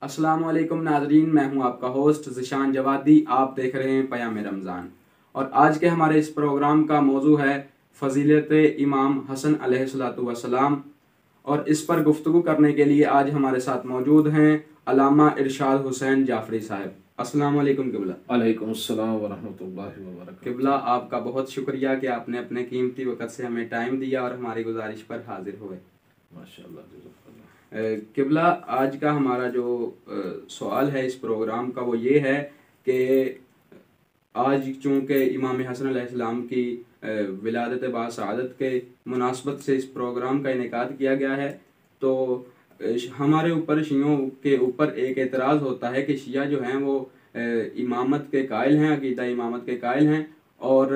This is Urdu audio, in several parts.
السلام علیکم ناظرین، میں ہوں آپ کا ہوسٹ ذیشان جوادی۔ آپ دیکھ رہے ہیں پیام رمضان، اور آج کے ہمارے اس پروگرام کا موضوع ہے فضیلت امام حسن علیہ السلام، اور اس پر گفتگو کرنے کے لیے آج ہمارے ساتھ موجود ہیں علامہ ارشاد حسین جعفری صاحب۔ السلام علیکم قبلہ۔ وعلیکم السلام ورحمۃ اللہ وبرکاتہ۔ قبلہ، آپ کا بہت شکریہ کہ آپ نے اپنے قیمتی وقت سے ہمیں ٹائم دیا اور ہماری گزارش پر حاضر ہوئے۔ ماشاءاللہ۔ قبلہ، آج کا ہمارا جو سوال ہے اس پروگرام کا وہ یہ ہے کہ آج چونکہ امام حسن علیہ السلام کی ولادت باسعادت کے مناسبت سے اس پروگرام کا انعقاد کیا گیا ہے، تو ہمارے اوپر شیعوں کے اوپر ایک اعتراض ہوتا ہے کہ شیعہ جو ہیں وہ امامت کے قائل ہیں، عقیدہ امامت کے قائل ہیں، اور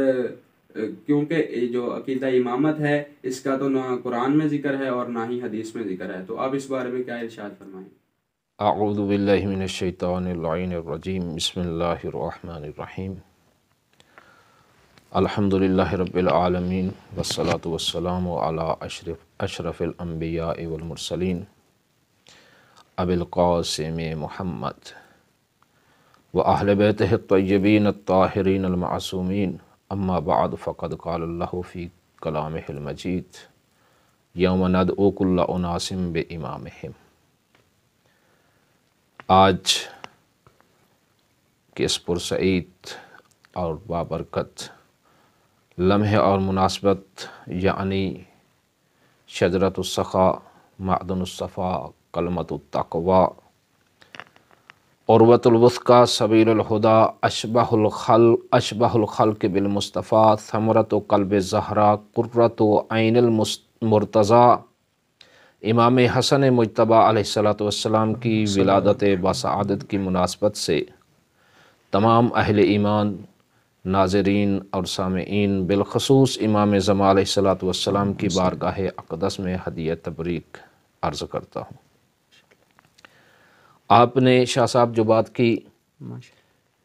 کیونکہ جو عقیدہ امامت ہے اس کا تو نہ قرآن میں ذکر ہے اور نہ ہی حدیث میں ذکر ہے، تو آپ اس بارے میں کیا ارشاد فرمائیں؟ اعوذ باللہ من الشیطان اللعین الرجیم، بسم اللہ الرحمن الرحیم، الحمد للہ رب العالمین، والصلاة والسلام علی اشرف الانبیاء والمرسلین، ابی القاسم محمد و اہل بیتہ الطیبین الطاہرین المعصومین، اما بعد فقد قال اللہ فی کلامہ المجید، یوم ندعو کل اناس بامامہم۔ آج کے اس پرسعید اور بابرکت لمحے اور مناسبت، یعنی شجرۃ السخا، معدن الصفا، کلمۃ التقوی، عروۃ الوثقی، سبیل الہدی، اشبہ الخلق بالمصطفیٰ، ثمرۃ قلب زہرا، قرۃ عین المرتضیٰ، امام حسن مجتبیٰ علیہ السلام کی ولادت باسعادت کی مناسبت سے تمام اہل ایمان، ناظرین اور سامعین، بالخصوص امام زمان علیہ السلام کی بارگاہ اقدس میں ہدیہ تبریک عرض کرتا ہوں۔ آپ نے شاہ صاحب جو بات کی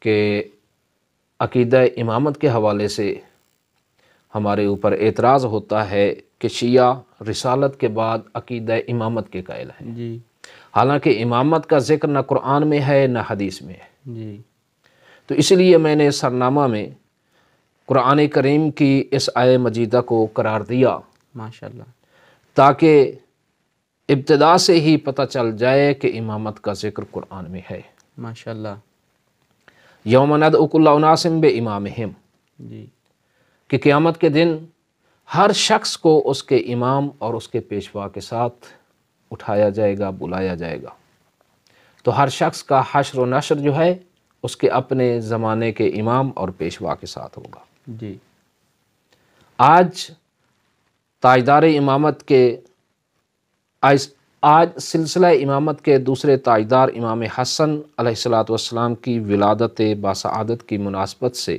کہ عقیدہ امامت کے حوالے سے ہمارے اوپر اعتراض ہوتا ہے کہ شیعہ رسالت کے بعد عقیدہ امامت کے قائل ہیں، جی، حالانکہ امامت کا ذکر نہ قرآن میں ہے نہ حدیث میں ہے۔ جی، تو اس لیے میں نے سرنامہ میں قرآن کریم کی اس آیہ مجیدہ کو قرار دیا، ماشاءاللہ، تاکہ ابتدا سے ہی پتہ چل جائے کہ امامت کا ذکر قرآن میں ہے۔ ماشاءاللہ، یوم ندعو کل اناس بامامہم، جی، کہ قیامت کے دن ہر شخص کو اس کے امام اور اس کے پیشوا کے ساتھ اٹھایا جائے گا، بلایا جائے گا۔ تو ہر شخص کا حشر و نشر جو ہے اس کے اپنے زمانے کے امام اور پیشوا کے ساتھ ہوگا۔ جی، آج تاجدار امامت کے آج سلسلہ امامت کے دوسرے تاجدار امام حسن علیہ السلام کی ولادت باسعادت کی مناسبت سے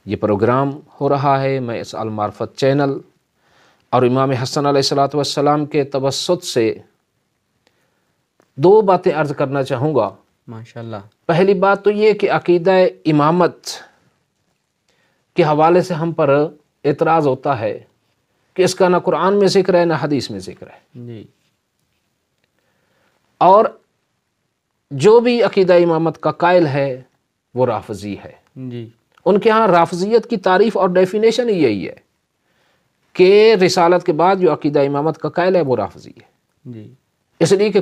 یہ پروگرام ہو رہا ہے۔ میں اس المعرفت چینل اور امام حسن علیہ السلام کے توسط سے دو باتیں عرض کرنا چاہوں گا۔ ماشاءاللہ، پہلی بات تو یہ کہ عقیدہ امامت کے حوالے سے ہم پر اعتراض ہوتا ہے کہ اس کا نہ قرآن میں ذکر ہے نہ حدیث میں ذکر ہے، جی، اور جو بھی عقیدہ امامت کا قائل ہے وہ رافضی ہے۔ جی، ان کے ہاں رافضیت کی تعریف اور ڈیفینیشن ہی یہی ہے کہ رسالت کے بعد جو عقیدہ امامت کا قائل ہے وہ رافضی ہے، جی، اس لیے کہ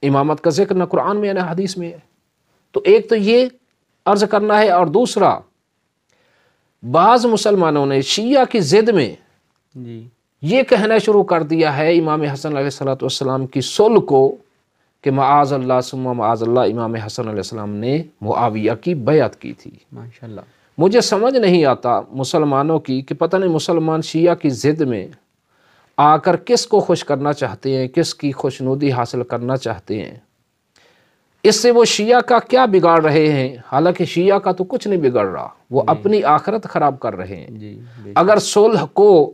امامت کا ذکر نہ قرآن میں ہے نہ حدیث میں ہے۔ تو ایک تو یہ عرض کرنا ہے، اور دوسرا بعض مسلمانوں نے شیعہ کی ضد میں جی، یہ کہنا شروع کر دیا ہے امام حسن علیہ السلام کی صلح کو کہ معاذ اللہ ثم معاذ اللہ امام حسن علیہ السلام نے معاویہ کی بیعت کی تھی۔ ماشاءاللہ، مجھے سمجھ نہیں آتا مسلمانوں کی کہ پتہ نہیں مسلمان شیعہ کی ضد میں آ کر کس کو خوش کرنا چاہتے ہیں، کس کی خوشنودی حاصل کرنا چاہتے ہیں، اس سے وہ شیعہ کا کیا بگاڑ رہے ہیں؟ حالانکہ شیعہ کا تو کچھ نہیں بگڑ رہا، وہ اپنی آخرت خراب کر رہے ہیں۔ جی، اگر صلح کو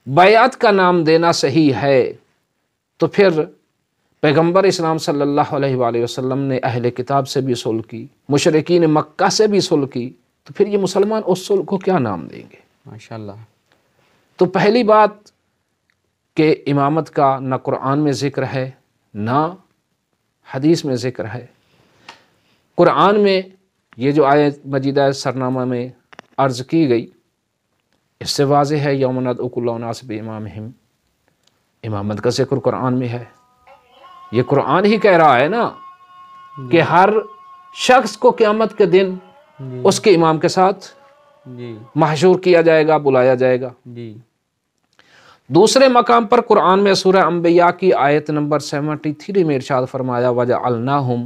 بیعت کا نام دینا صحیح ہے تو پھر پیغمبر اسلام صلی اللہ علیہ وآلہ وسلم نے اہل کتاب سے بھی صلح کی، مشرکین مکہ سے بھی صلح کی، تو پھر یہ مسلمان اس صلح کو کیا نام دیں گے؟ ماشاءاللہ، تو پہلی بات کہ امامت کا نہ قرآن میں ذکر ہے نہ حدیث میں ذکر ہے، قرآن میں یہ جو آیت مجیدہ سرنامہ میں عرض کی گئی، اس سے واضح ہے یوم ندعو کل اناس بامامہم، امامت کا ذکر قرآن میں ہے۔ یہ قرآن ہی کہہ رہا ہے نا کہ ہر شخص کو قیامت کے دن اس کے امام کے ساتھ محشور کیا جائے گا، بلایا جائے گا۔ دوسرے مقام پر قرآن میں سورہ انبیاء کی آیت نمبر 73 میں ارشاد فرمایا وَجَعَلْنَاهُمْ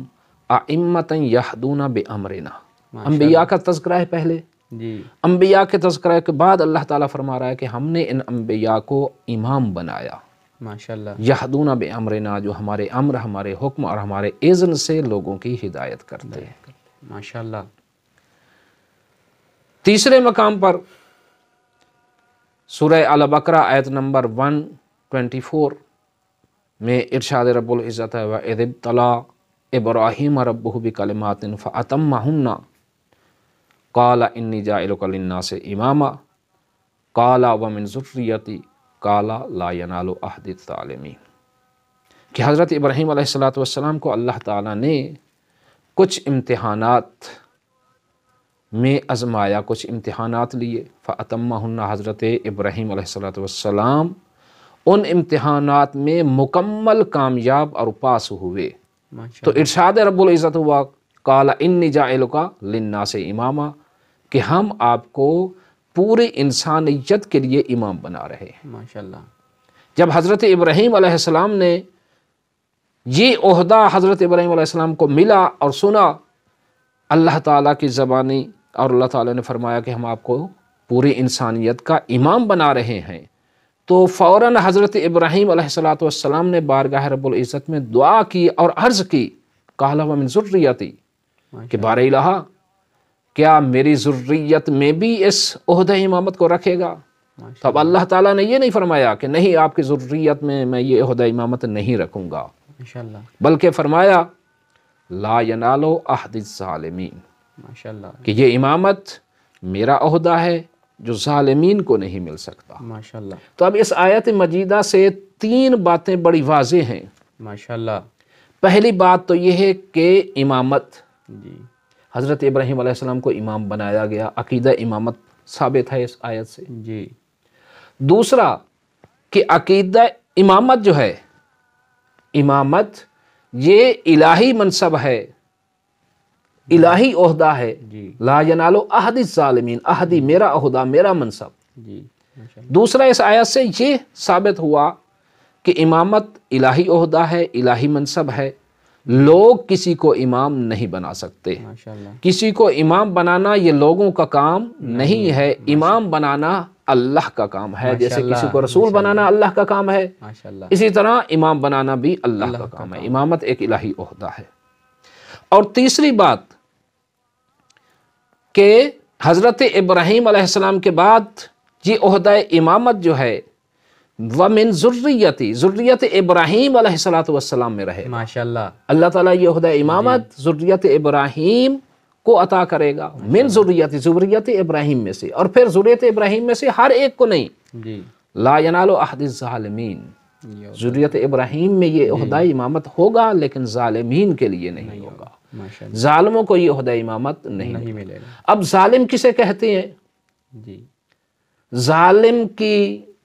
أَئِمَّةً يَهْدُونَ بِأَمْرِنَا۔ انبیاء کا تذکرہ ہے پہلے، انبیاء کے تذکرہ کے بعد اللہ تعالیٰ فرما رہا ہے کہ ہم نے ان انبیاء کو امام بنایا، ماشاءاللہ، یہدون بامرنا، جو ہمارے امر، ہمارے حکم اور ہمارے اذن سے لوگوں کی ہدایت کرتے ہیں، ماشاءاللہ۔ تیسرے مقام پر سورہ البقرہ آیت نمبر 124 میں ارشاد رب العزت ہے وَإِذِ ابْتَلَىٰ إِبْرَاهِيمَ رَبُّهُ بِكَلِمَاتٍ فَأَتَمَّهُنَّ قَالَ إِنِّي جَاعِلُكَ لِلنَّاسِ إِمَامًا قَالَ وَمِنْ ذُرِّيَّتِي قَالَ لَا يَنَالُ عَهْدِ الظَّالِمِينَ، کہ حضرت ابراہیم علیہ السلام کو اللہ تعالیٰ نے کچھ امتحانات میں آزمایا، کچھ امتحانات لیے، فَأَتَمَّهُنَّ، حضرت ابراہیم علیہ السلام ان امتحانات میں مکمل کامیاب اور پاس ہوئے، تو ارشاد رب العزت ہوا قَالَ إِنِّي جَاعِلُكَ لِلنَّاسِ إِمَامًا، کہ ہم آپ کو پوری انسانیت کے لیے امام بنا رہے ہیں، ماشاءاللہ۔ جب حضرت ابراہیم علیہ السلام نے یہ عہدہ حضرت ابراہیم علیہ السلام کو ملا اور سنا اللہ تعالیٰ کی زبانی، اور اللہ تعالیٰ نے فرمایا کہ ہم آپ کو پوری انسانیت کا امام بنا رہے ہیں، تو فوراً حضرت ابراہیم علیہ السلام نے بارگاہ رب العزت میں دعا کی اور عرض کی قَالَ وَمِنْ ذُرِّيَّتِي، کہ بار الہ، کیا میری ذریت میں بھی اس عہدہ امامت کو رکھے گا؟ تو اب اللہ تعالیٰ نے یہ نہیں فرمایا کہ نہیں آپ کی ذریت میں یہ عہدہ امامت نہیں رکھوں گا، بلکہ فرمایا لا ینالو عہد الظالمین، کہ یہ امامت میرا عہدہ ہے جو ظالمین کو نہیں مل سکتا، ماشاءاللہ۔ تو اب اس آیت مجیدہ سے 3 باتیں بڑی واضح ہیں، ماشاءاللہ۔ پہلی بات تو یہ ہے کہ امامت، حضرت ابراہیم علیہ السلام کو امام بنایا گیا، عقیدہ امامت ثابت ہے اس آیت سے۔ دوسرا کہ عقیدہ امامت جو ہے، امامت یہ الہی منصب ہے، الہی عہدہ ہے، لا ینالو عہد الظالمین، عہدی میرا عہدہ، میرا منصب۔ دوسرا اس آیت سے یہ ثابت ہوا کہ امامت الہی عہدہ ہے، الہی منصب ہے، لوگ کسی کو امام نہیں بنا سکتے، کسی کو امام بنانا یہ لوگوں کا کام نہیں ہے، امام بنانا اللہ کا کام ہے، جیسے کسی کو رسول بنانا اللہ کا کام ہے، اسی طرح امام بنانا بھی اللہ کا کام ہے، امامت ایک الہی عہدہ ہے۔ اور تیسری بات کہ حضرت ابراہیم علیہ السلام کے بعد یہ عہدہ امامت جو ہے وَمِن ذُرِّيَّتِي، ذریت ابراہیم علیہ السلام میں رہے، ماشاءاللہ۔ اللہ تعالیٰ یہ عہدہ امامت ذریت ابراہیم کو عطا کرے گا، من ذریت، ذریت ابراہیم میں سے، اور پھر ذریت ابراہیم میں سے ہر ایک کو نہیں، لا ینالو عہد الظالمین، ذریت ابراہیم میں یہ عہدہ امامت ہوگا لیکن ظالمین کے لیے نہیں ہوگا، ظالموں کو یہ عہدہ امامت نہیں ملے گا۔ اب ظالم کسے کہتے ہیں؟ ظالم کی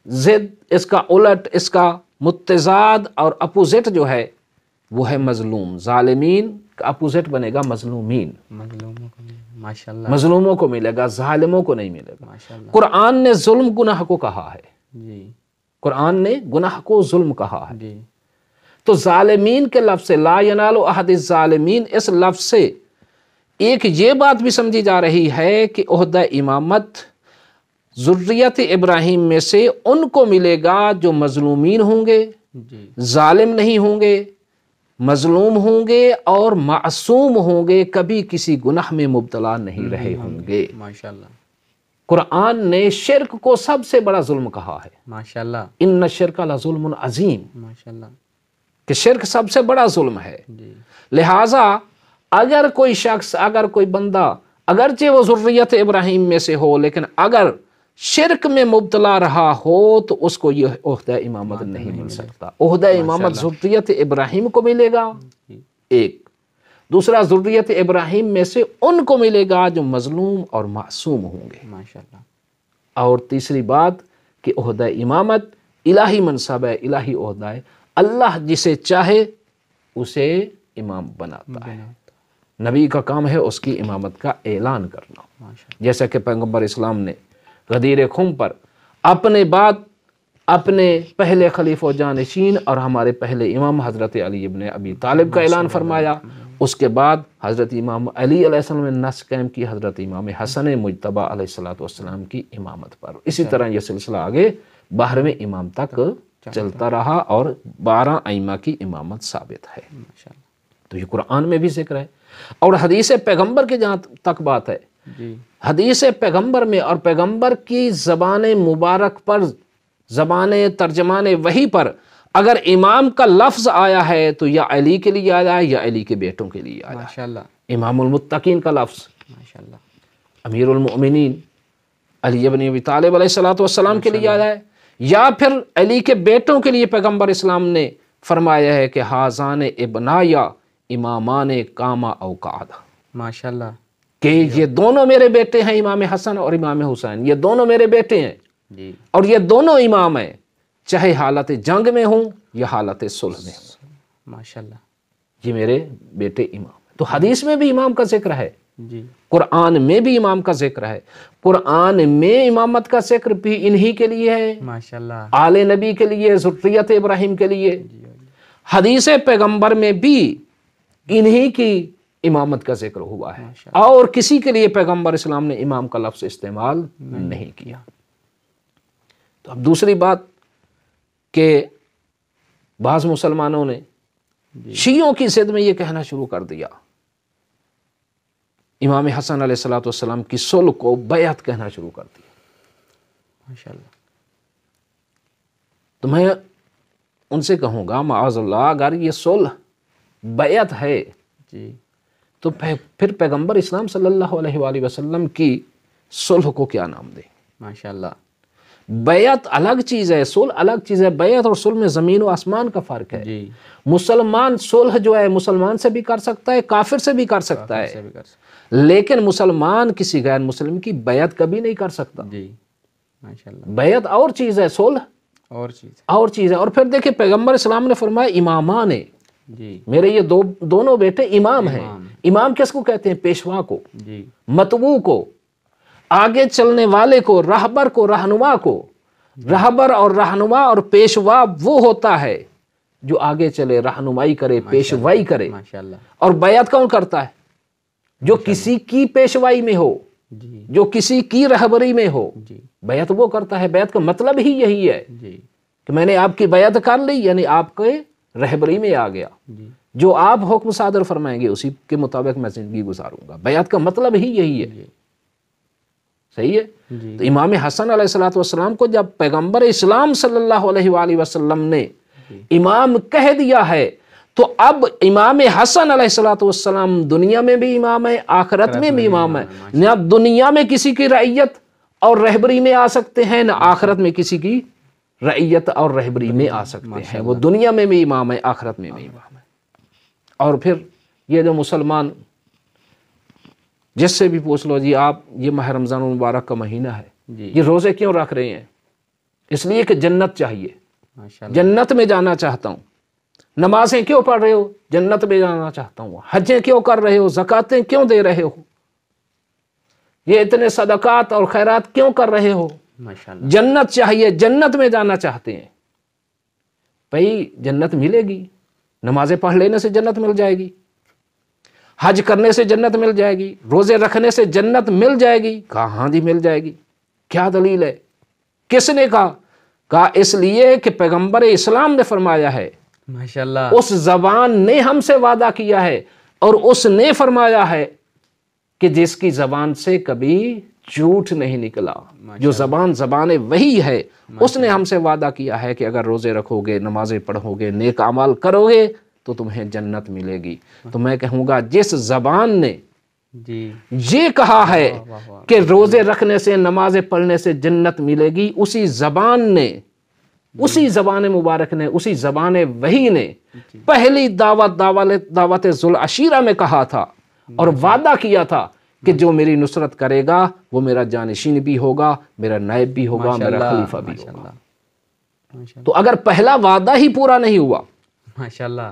ضد، اس کا الٹ، اس کا متضاد اور اپوزٹ جو ہے وہ ہے مظلوم۔ ظالمین کا اپوزٹ بنے گا مظلومین، مظلوموں کو ملے گا، ظالموں کو نہیں ملے گا۔ قرآن نے ظلم گناہ کو کہا ہے، قرآن نے گناہ کو ظلم کہا ہے، تو ظالمین کے لفظ سے لا ینالو عہد الظالمین، اس لفظ سے ایک یہ بات بھی سمجھی جا رہی ہے کہ عہدہ امامت ذریت ابراہیم میں سے ان کو ملے گا جو مظلومین ہوں گے، ظالم نہیں ہوں گے، مظلوم ہوں گے اور معصوم ہوں گے، کبھی کسی گناہ میں مبتلا نہیں رہے ہوں گے، ماشاءاللہ۔ قرآن نے شرک کو سب سے بڑا ظلم کہا ہے، ماشاءاللہ، ان الشرک لظلم عظیم، ماشاءاللہ، کہ شرک سب سے بڑا ظلم ہے۔ لہٰذا اگر کوئی شخص، اگر کوئی بندہ، اگرچہ وہ ذریت ابراہیم میں سے ہو لیکن اگر شرک میں مبتلا رہا ہو تو اس کو یہ عہدہ امامت نہیں مل سکتا۔ عہدہ امامت ذریت ابراہیم کو ملے گا ایک، دوسرا ذریت ابراہیم میں سے ان کو ملے گا جو مظلوم اور معصوم ہوں گے، ماشاءاللہ۔ اور تیسری بات کہ عہدہ امامت الہی منصب ہے، الہی عہدہ ہے، اللہ جسے چاہے اسے امام بناتا ہے، نبی کا کام ہے اس کی امامت کا اعلان کرنا، جیسا کہ پیغمبر اسلام نے غدیر خم پر اپنے بعد اپنے پہلے خلیفہ و جانشین اور ہمارے پہلے امام حضرت علی ابن ابی طالب کا اعلان فرمایا، اس کے بعد حضرت امام علی علیہ السلام نے نص قائم کی حضرت امام حسن مجتبی علیہ السلام کی امامت پر۔ اسی طرح یہ سلسلہ آگے 12ویں امام تک چلتا رہا اور 12 ائمہ کی امامت ثابت ہے۔ تو یہ قرآن میں بھی ذکر ہے، اور حدیث پیغمبر کے جہاں تک بات ہے، حدیث پیغمبر میں اور پیغمبر کی زبان مبارک پر، زبان ترجمان وحی پر اگر امام کا لفظ آیا ہے تو یا علی کے لیے آیا ہے یا علی کے بیٹوں کے لیے آیا ہے۔ ماشاءاللہ، امام المتقین کا لفظ، ماشاءاللہ، امیر المؤمنین علی ابن ابی طالب علیہ السلام کے لیے آیا ہے، یا پھر علی کے بیٹوں کے لیے پیغمبر اسلام نے فرمایا ہے کہ ہازان ابنایا امامان کاما او قعدا، ماشاءاللہ، کہ یہ دونوں میرے بیٹے ہیں، امام حسن اور امام حسین، یہ دونوں میرے بیٹے ہیں جی، اور یہ دونوں امام ہیں، چاہے حالت جنگ میں ہوں یا حالت صلح میں ہوں، ماشاءاللہ، یہ میرے بیٹے امام ہیں۔ تو حدیث میں بھی امام کا ذکر ہے، جی، قرآن میں بھی امام کا ذکر ہے، قرآن میں امامت کا ذکر بھی انہی کے لیے ہے، ماشاءاللہ، آل نبی کے لیے، ذریت ابراہیم کے لیے، حدیث پیغمبر میں بھی انہی کی امامت کا ذکر ہوا ہے، اور کسی کے لیے پیغمبر اسلام نے امام کا لفظ استعمال نہیں کیا۔ تو اب دوسری بات کہ بعض مسلمانوں نے شیعوں کی ضد میں یہ کہنا شروع کر دیا، امام حسن علیہ السلام کی صلح کو بیعت کہنا شروع کر دیا۔ ماشاءاللہ، تو میں ان سے کہوں گا معاذ اللہ، اگر یہ صلح بیعت ہے جی، تو پھر پیغمبر اسلام صلی اللہ علیہ وآلہ وسلم کی صلح کو کیا نام دیں؟ ماشاءاللہ، بیعت الگ چیز ہے، صلح الگ چیز ہے، بیعت اور صلح میں زمین و آسمان کا فرق ہے۔ جی، مسلمان صلح جو ہے مسلمان سے بھی کر سکتا ہے، کافر سے بھی کر سکتا ہے، ایسے بھی کر سکتے، لیکن مسلمان کسی غیر مسلم کی بیعت کبھی نہیں کر سکتا۔ جی، ماشاءاللہ، بیعت اور چیز ہے، صلح اور چیز، اور چیز ہے۔ اور پھر دیکھیں پیغمبر اسلام نے فرمایا امامان، جی، میرے یہ دونوں بیٹے امام ہیں۔ امام کس کو کہتے ہیں؟ پیشوا کو، جی، متبوع کو، آگے چلنے والے کو، راہبر کو، رہنما کو۔ راہبر اور رہنما اور پیشوا وہ ہوتا ہے جو آگے چلے، رہنمائی کرے، پیشوائی کرے۔ ماشاءاللہ، اور بیعت کون کرتا ہے؟ جو کسی کی پیشوائی میں ہو، جی، جو کسی کی رہبری میں ہو، جی، بیعت وہ کرتا ہے۔ بیعت کا مطلب ہی یہی ہے جی، کہ میں نے آپ کی بیعت کر لی، یعنی آپ کے رہبری میں آ گیا، جی، جو آپ حکم صادر فرمائیں گے اسی کے مطابق میں زندگی گزاروں گا۔ بیعت کا مطلب ہی یہی ہے، صحیح ہے؟ جی، تو امام حسن علیہ السلام کو جب پیغمبر اسلام صلی اللہ علیہ وآلہ وسلم نے امام کہہ دیا ہے تو اب امام حسن علیہ السلام دنیا میں بھی امام ہے، آخرت میں بھی امام ہے۔ نہ دنیا میں کسی کی رعیت اور رہبری میں آ سکتے ہیں، نہ آخرت میں کسی کی رعیت اور رہبری میں آ سکتے ہیں۔ وہ دنیا میں بھی امام ہے، آخرت میں بھی امام ہے۔ اور پھر یہ جو مسلمان جس سے بھی پوچھ لو، جی آپ یہ ماہ رمضان المبارک کا مہینہ ہے، جی، یہ روزے کیوں رکھ رہے ہیں؟ اس لیے کہ جنت چاہیے، ماشاءاللہ، جنت میں جانا چاہتا ہوں۔ نمازیں کیوں پڑھ رہے ہو؟ جنت میں جانا چاہتا ہوں۔ حجیں کیوں کر رہے ہو؟ زکاتیں کیوں دے رہے ہو؟ یہ اتنے صدقات اور خیرات کیوں کر رہے ہو؟ ماشاءاللہ، جنت چاہیے، جنت میں جانا چاہتے ہیں۔ بھئی جنت ملے گی، نمازیں پڑھ لینے سے جنت مل جائے گی، حج کرنے سے جنت مل جائے گی، روزے رکھنے سے جنت مل جائے گی؟ کہاں جی مل جائے گی؟ کیا دلیل ہے؟ کس نے کہا؟ کہا اس لیے کہ پیغمبر اسلام نے فرمایا ہے، ماشاءاللہ، اس زبان نے ہم سے وعدہ کیا ہے اور اس نے فرمایا ہے کہ جس کی زبان سے کبھی جھوٹ نہیں نکلا، جو زبان وہی ہے، اس نے ہم سے وعدہ کیا ہے کہ اگر روزے رکھو گے، نمازیں پڑھو گے، نیک اعمال کرو گے تو تمہیں جنت ملے گی۔ تو میں کہوں گا جس زبان نے جی، یہ کہا ہے کہ روزے رکھنے سے، نمازیں پڑھنے سے جنت ملے گی، اسی زبان نے اسی زبان مبارک نے، اسی زبان وحی نے پہلی دعوت ذوالعشیرہ میں کہا تھا اور وعدہ کیا تھا کہ جو میری نصرت کرے گا وہ میرا جانشین بھی ہوگا، میرا نائب بھی ہوگا، میرا خلیفہ بھی ہوگا۔ تو اگر پہلا وعدہ ہی پورا نہیں ہوا ماشاءاللہ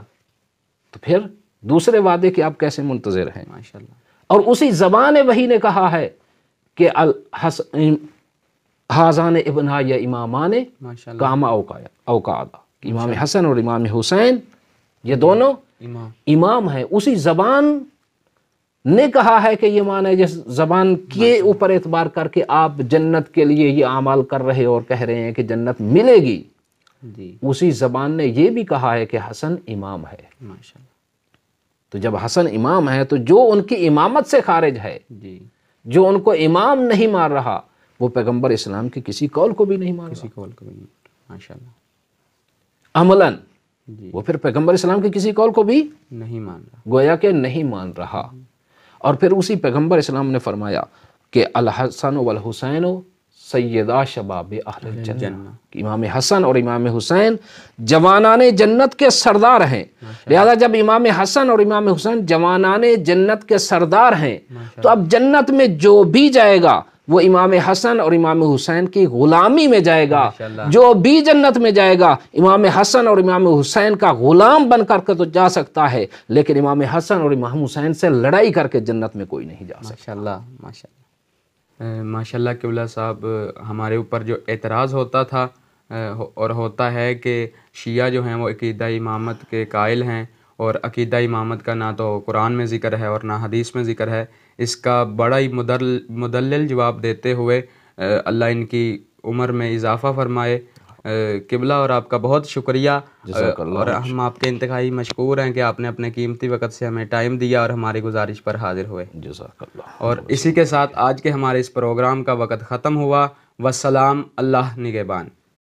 تو پھر دوسرے وعدے کے آپ کیسے منتظر ہیں؟ ماشاءاللہ۔ اور اسی زبان وحی نے کہا ہے کہ حاذان ابنا یا امامان کاما اوقادا، امام حسن اور امام حسین یہ دونوں امام ہیں۔ اسی زبان نے کہا ہے کہ یہ معنی جس زبان کے اوپر اعتبار کر کے آپ جنت کے لیے یہ اعمال کر رہے اور کہہ رہے ہیں کہ جنت ملے گی، اسی زبان نے یہ بھی کہا ہے کہ حسن امام ہے۔ تو جب حسن امام ہے تو جو ان کی امامت سے خارج ہے، جو ان کو امام نہیں مان رہا، وہ پیغمبر اسلام کی کسی قول کو بھی نہیں مان رہا عملاً، وہ پھر پیغمبر اسلام کی کسی قول کو بھی نہیں مان رہا، گویا کہ نہیں مان رہا۔ اور پھر اسی پیغمبر اسلام نے فرمایا کہ الحسن والحسین سیدہ شباب اہل الجنہ، امام حسن اور امام حسین جوانان جنت کے سردار ہیں۔ لہذا جب امام حسن اور امام حسین جوانان جنت کے سردار ہیں تو اب جنت میں جو بھی جائے گا وہ امام حسن اور امام حسین کی غلامی میں جائے گا، جو بھی جنت میں جائے گا امام حسن اور امام حسین کا غلام بن کر کے تو جا سکتا ہے، لیکن امام حسن اور امام حسین سے لڑائی کر کے جنت میں کوئی نہیں جا سکتا۔ ماشاءاللہ قبلہ صاحب، ہمارے اوپر جو اعتراض ہوتا تھا اور ہوتا ہے کہ شیعہ جو ہیں وہ عقیدہ امامت کے قائل ہیں، اور عقیدہ امامت کا نہ تو قرآن میں ذکر ہے اور نہ حدیث میں ذکر ہے۔ اس کا بڑا ہی مدلل جواب دیتے ہوئے اللہ ان کی عمر میں اضافہ فرمائے۔ قبلہ اور آپ کا بہت شکریہ، اور ہم آپ کے انتہائی مشکور ہیں کہ آپ نے اپنے قیمتی وقت سے ہمیں ٹائم دیا اور ہماری گزارش پر حاضر ہوئے۔ جزاک اللہ۔ اور اسی کے ساتھ آج کے ہمارے اس پروگرام کا وقت ختم ہوا۔ والسلام، اللہ نگہبان۔